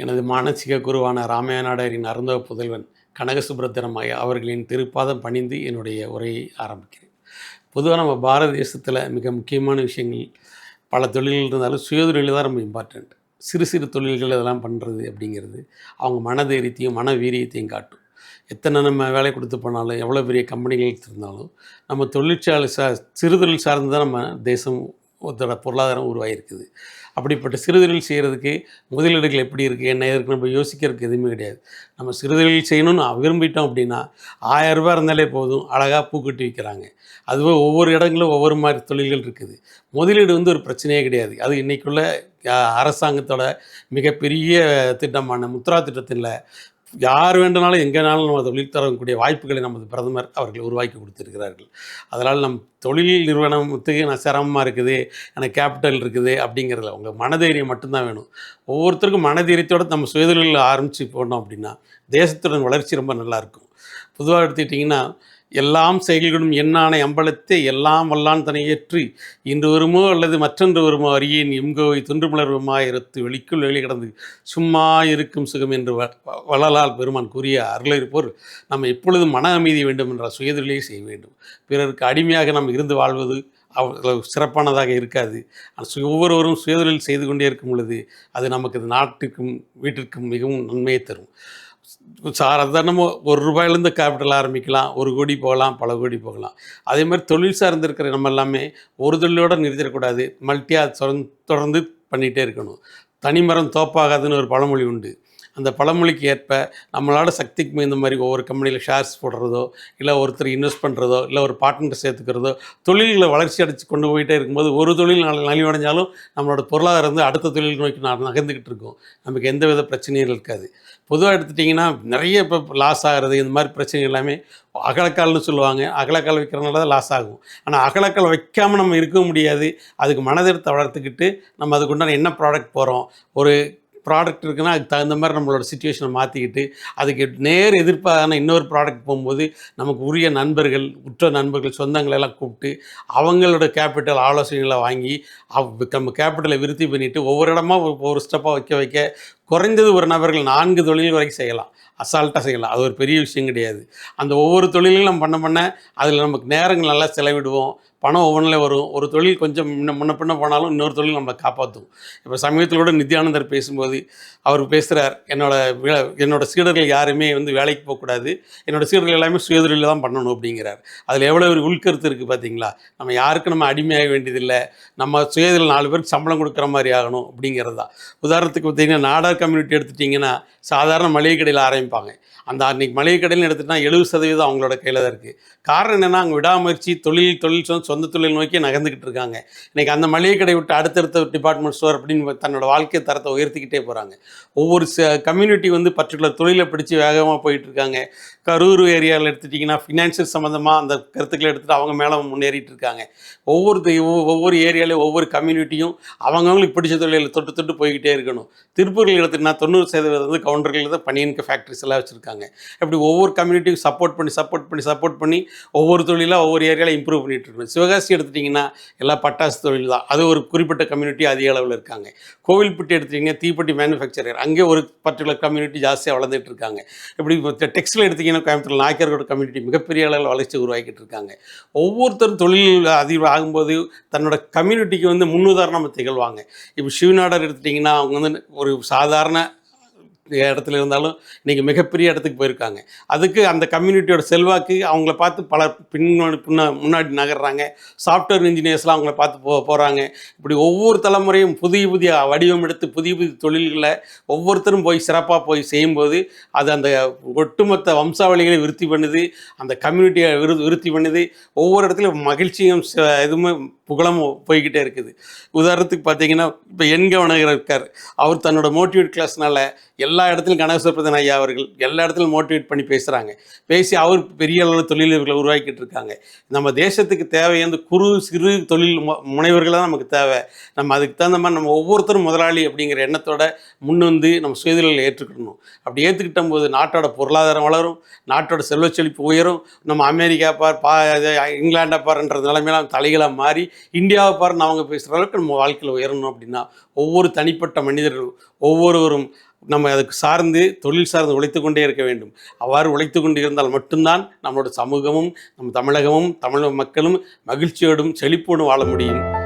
எனது மானசீக குருவான ராமையநாடாரின் அருந்தவ புதல்வன் கனகசுப்ரத்தனம் ஐயா அவர்களின் திருப்பாதம் பணிந்து என்னுடைய உரையை ஆரம்பிக்கிறேன். பொதுவாக நம்ம பாரத தேசத்தில் மிக முக்கியமான விஷயங்கள் பல தொழில்கள் இருந்தாலும் சுயதொழில் தான் ரொம்ப இம்பார்ட்டண்ட். சிறு சிறு தொழில்கள் இதெல்லாம் பண்ணுறது அப்படிங்கிறது அவங்க மனதைரியத்தையும் மன வீரியத்தையும் காட்டும். எத்தனை நம்ம வேலை கொடுத்து போனாலும் எவ்வளோ பெரிய கம்பெனிகள் இருந்தாலும் நம்ம தொழிற்சாலை சிறு தொழில் சார்ந்து தான் நம்ம தேசம் ஒருத்தோட பொருளாதாரம் உருவாகிருக்குது. அப்படிப்பட்ட சிறுதொழில் செய்கிறதுக்கு முதலீடுகள் எப்படி இருக்குது என்ன இருக்குது நம்ம யோசிக்கிறதுக்கு எதுவுமே கிடையாது. நம்ம சிறுதொழில் செய்யணும்னு விரும்பிட்டோம் அப்படின்னா ரூ. 1000 இருந்தாலே போதும், அழகாக பூக்கட்டி விற்கிறாங்க. அதுவே ஒவ்வொரு இடங்களும் ஒவ்வொரு மாதிரி தொழில்கள் இருக்குது. முதலீடு ஒரு பிரச்சனையே கிடையாது. அது இன்றைக்குள்ள அரசாங்கத்தோட மிகப்பெரிய திட்டமான முத்ரா திட்டத்தில் யார் வேண்டுனாலும் எங்கேனாலும் நம்ம தொழில் தரக்கூடிய வாய்ப்புகளை நமது பிரதமர் அவர்கள் உருவாக்கி கொடுத்துருக்கிறார்கள். அதனால் நம் தொழில் நிறுவனத்துக்கு நான் சிரமமாக இருக்குது, எனக்கு கேபிட்டல் இருக்குது அப்படிங்கிறதுல உங்கள் மனதைரியம் மட்டும்தான் வேணும். ஒவ்வொருத்தருக்கும் மனதைரியத்தோடு நம்ம சுயதொழில் ஆரம்பித்து போனோம் அப்படின்னா தேசத்துடன் வளர்ச்சி ரொம்ப நல்லாயிருக்கும். பொதுவாக எடுத்துக்கிட்டிங்கன்னா எல்லாம் செயல்களும் எண்ணானை அம்பலத்தை எல்லாம் வல்லான் தன்னை ஏற்றி இன்று வருமோ அல்லது மற்றொன்று வருமோ அறியேன் எம்கோவை துன்றுமலர்வமாயிரத்து வெளிக்குள் வெளி கிடந்து சும்மா இருக்கும் சுகம் என்று வள்ளலால் பெருமான் கூறிய அருளிருப்போர் நம்ம எப்பொழுதும் மன அமைதி வேண்டும் என்ற சுயதொழிலை செய்ய வேண்டும். பிறருக்கு அடிமையாக நாம் இருந்து வாழ்வது அவ்வளவு சிறப்பானதாக இருக்காது. ஒவ்வொருவரும் சுயதொழில் செய்து கொண்டே இருக்கும் பொழுது அது நமக்கு நாட்டிற்கும் வீட்டிற்கும் மிகவும் நன்மையை தரும். சாதாரணமாக ரூ. 1 கேபிட்டல் ஆரம்பிக்கலாம், 1 கோடி போகலாம், பல கோடி போகலாம். அதே மாதிரி தொழில் சார்ந்து இருக்கிற நம்ம எல்லாமே ஒரு தொழிலோடு நிறுத்திடக்கூடாது, மல்டியாக தொடர்ந்து பண்ணிகிட்டே இருக்கணும். தனிமரம் தோப்பாகாதுன்னு ஒரு பழமொழி உண்டு. அந்த பழமொழிக்கு ஏற்ப நம்மளோட சக்திக்கு இந்த மாதிரி ஒவ்வொரு கம்பெனியில் ஷேர்ஸ் போடுறதோ இல்லை ஒருத்தர் இன்வெஸ்ட் பண்ணுறதோ இல்லை ஒரு பார்ட்னர் சேர்த்துக்கிறதோ தொழில்களை வளர்ச்சி அடைச்சி கொண்டு போயிட்டே இருக்கும்போது ஒரு தொழில் நலிவடைஞ்சாலும் நம்மளோட பொருளாதாரம் அடுத்த தொழில் நோக்கி நகர்ந்துக்கிட்டு இருக்கும். நமக்கு எந்த வித பிரச்சனையும் இருக்காது. பொதுவாக எடுத்துட்டிங்கன்னா நிறைய இப்போ லாஸ் ஆகிறது இந்த மாதிரி பிரச்சனை எல்லாமே அகலக்கால்னு சொல்லுவாங்க. அகலக்கால் வைக்கிறனால தான் லாஸ் ஆகும். ஆனால் அகலக்கால் வைக்காமல் நம்ம இருக்க முடியாது. அதுக்கு மனதிறத்தை வளர்த்துக்கிட்டு நம்ம அதுக்குண்டான என்ன ப்ராடக்ட் போகிறோம், ஒரு ப்ராடக்ட் இருக்குன்னா அதுக்கு தகுந்த மாதிரி நம்மளோட சிச்சுவேஷனை மாற்றிக்கிட்டு அதுக்கு நேர் எதிர்ப்பான இன்னொரு ப்ராடக்ட் போகும்போது நமக்கு உரிய நண்பர்கள், உற்ற நண்பர்கள், சொந்தங்களெல்லாம் கூப்பிட்டு அவங்களோட கேபிட்டல் ஆலோசனைகளை வாங்கி நம்ம கேபிட்டலை விருத்தி பண்ணிவிட்டு ஒவ்வொரு இடமா ஒரு ஸ்டெப்பாக வைக்க குறைந்தது ஒரு நபர்கள் 4 தொழில் வரைக்கும் செய்யலாம். அசால்ட்டாக செய்யலாம். அது ஒரு பெரிய விஷயம் கிடையாது. அந்த ஒவ்வொரு தொழிலையும் நம்ம பண்ண அதில் நமக்கு நேரங்கள் நல்லா செலவிடுவோம். பணம் ஒவ்வொன்றில் வரும். ஒரு தொழில் கொஞ்சம் முன்ன பின்ன போனாலும் இன்னொரு தொழில் நம்மளை காப்பாற்றும். இப்போ சமீபத்தில் கூட நித்யானந்தர் பேசும்போது அவர் பேசுகிறார், என்னோட சீடர்கள் யாருமே வேலைக்கு போகக்கூடாது, என்னோடய சீடர்கள் எல்லாமே சுயதொழில் தான் பண்ணணும் அப்படிங்கிறார். அதில் எவ்வளோ ஒரு உள்கருத்து இருக்குது பார்த்தீங்களா? நம்ம யாருக்கும் நம்ம அடிமையாக வேண்டியதில்லை, நம்ம சுயதொழில் 4 பேருக்கு சம்பளம் கொடுக்குற மாதிரி ஆகணும் அப்படிங்கிறது தான். உதாரணத்துக்கு பார்த்தீங்கன்னா நாடார் கம்யூனிட்டி எடுத்துட்டிங்கன்னா சாதாரண மளிகை கடையில் ஆரம்பிப்பாங்க. அந்த அன்றைக்கி மளிகை கடையில் எடுத்துகிட்டா 70% அவங்களோட கையில் தான் இருக்குது. காரணம் என்னென்னா அங்கே விடாமுயற்சி தொழில் சொந்த தொழில் நோக்கி நகர்ந்துக்கிட்டு இருக்காங்க. இன்றைக்கி அந்த மளிகை கடை விட்டு அடுத்தடுத்த டிபார்ட்மெண்ட் ஸ்டோர் அப்படின்னு தன்னோட வாழ்க்கை தரத்தை உயர்த்திக்கிட்டே போகிறாங்க. ஒவ்வொரு கம்யூனிட்டி பர்டிகுலர் தொழிலை பிடிச்சி வேகமாக போயிட்டுருக்காங்க. கரூர் ஏரியாவில் எடுத்துட்டிங்கன்னா ஃபினான்ஷியல் சம்மந்தமாக அந்த கருத்துக்களை எடுத்துகிட்டு அவங்க மேலே முன்னேறிட்டு இருக்காங்க. ஒவ்வொரு ஏரியாவிலையும் ஒவ்வொரு கம்யூனிட்டியும் அவங்கவுங்களுக்கு பிடிச்ச தொழிலில் தொட்டு போய்கிட்டே இருக்கணும். திருப்பூரில் எடுத்துகிட்டா 90% கவுண்டர்கள் தான் பனியனுக்கு ஃபேக்ட்ரிஸ் எல்லாம் வச்சுருக்காங்க. இப்படி ஒவ்வொரு கம்யூனிட்டியும் சப்போர்ட் பண்ணி ஒவ்வொரு தொழிலாக ஒவ்வொரு ஏரியாவில் இம்ப்ரூவ் பண்ணிகிட்டு இருக்கணும். சிவகாசி எடுத்துட்டிங்கன்னா எல்லாம் பட்டாசு தொழில் தான். அது ஒரு குறிப்பிட்ட கம்யூனிட்டி அதிக அளவில் இருக்காங்க. கோவில்பட்டி எடுத்துட்டிங்கன்னா தீப்பெட்டி மேனுஃபேக்சரர், அங்கே ஒரு பர்டிகுலர் கம்யூனிட்டி ஜாஸ்தியாக வளர்ந்துட்டு இருக்காங்க. இப்படி டெக்ஸ்டைல் எடுத்திங்கன்னா கோயம்புத்தூர் நாயக்கரோட கம்யூனிட்டி மிகப்பெரிய அளவில் வளர்ச்சி உருவாக்கிட்டு இருக்காங்க. ஒவ்வொருத்தரும் தொழில் அதிகம் ஆகும்போது தன்னோட கம்யூனிட்டிக்கு முன்னுதாரணமாக திகழ்வாங்க. இப்போ சிவநாடர் எடுத்துட்டிங்கன்னா அவங்க ஒரு சாதாரண இடத்துல இருந்தாலும் இன்றைக்கி மிகப்பெரிய இடத்துக்கு போயிருக்காங்க. அதுக்கு அந்த கம்யூனிட்டியோட செல்வாக்கு அவங்கள பார்த்து பல முன்னாடி நகர்றாங்க. சாஃப்ட்வேர் இன்ஜினியர்ஸ்லாம் அவங்கள பார்த்து போகிறாங்க. இப்படி ஒவ்வொரு தலைமுறையும் புதிய வடிவம் எடுத்து புதிய தொழில்களை ஒவ்வொருத்தரும் சிறப்பாக செய்யும்போது அது அந்த ஒட்டுமொத்த வம்சாவளிகளை விருத்தி பண்ணுது, அந்த கம்யூனிட்டியை விருத்தி பண்ணுது. ஒவ்வொரு இடத்துலையும் மகிழ்ச்சியும் எதுவுமே புகழம் போய்கிட்டே இருக்குது. உதாரணத்துக்கு பார்த்தீங்கன்னா இப்போ என்கவனகர் இருக்கார். அவர் தன்னோட மோட்டிவேட் கிளாஸ்னால எல்லா இடத்துலையும் கனகசுப்ரத்தன் ஐயா அவர்கள் எல்லா இடத்துலையும் மோட்டிவேட் பண்ணி பேசி அவர் பெரிய அளவில் தொழிலதிபர்களை உருவாக்கிட்டு இருக்காங்க. நம்ம தேசத்துக்கு தேவை சிறு தொழில் முனைவர்கள் தான் நமக்கு தேவை. நம்ம அதுக்கு தகுந்த மாதிரி நம்ம ஒவ்வொருத்தரும் முதலாளி அப்படிங்கிற எண்ணத்தோட நம்ம சுயதொழிலை ஏற்றுக்கிடணும். அப்படி ஏற்றுக்கிட்ட போது நாட்டோட பொருளாதாரம் வளரும், நாட்டோட செல்வச்செழிப்பு உயரும். நம்ம அமெரிக்கா இங்கிலாண்டா பாருன்ற நிலைமையெல்லாம் தலைகளாக மாறி இந்தியாவை பாரு நான் அவங்க பேசுகிற அளவுக்கு நம்ம வாழ்க்கையில் உயரணும் அப்படின்னா ஒவ்வொரு தனிப்பட்ட மனிதர்களும் ஒவ்வொருவரும் நம்ம அதுக்கு சார்ந்து தொழில் சார்ந்து உழைத்து கொண்டே இருக்க வேண்டும். அவ்வாறு உழைத்து கொண்டு இருந்தால் மட்டும்தான் நம்மளோட சமூகமும் நம் தமிழகமும் தமிழ் மக்களும் மகிழ்ச்சியோடும் செழிப்போடும் வாழ முடியும்.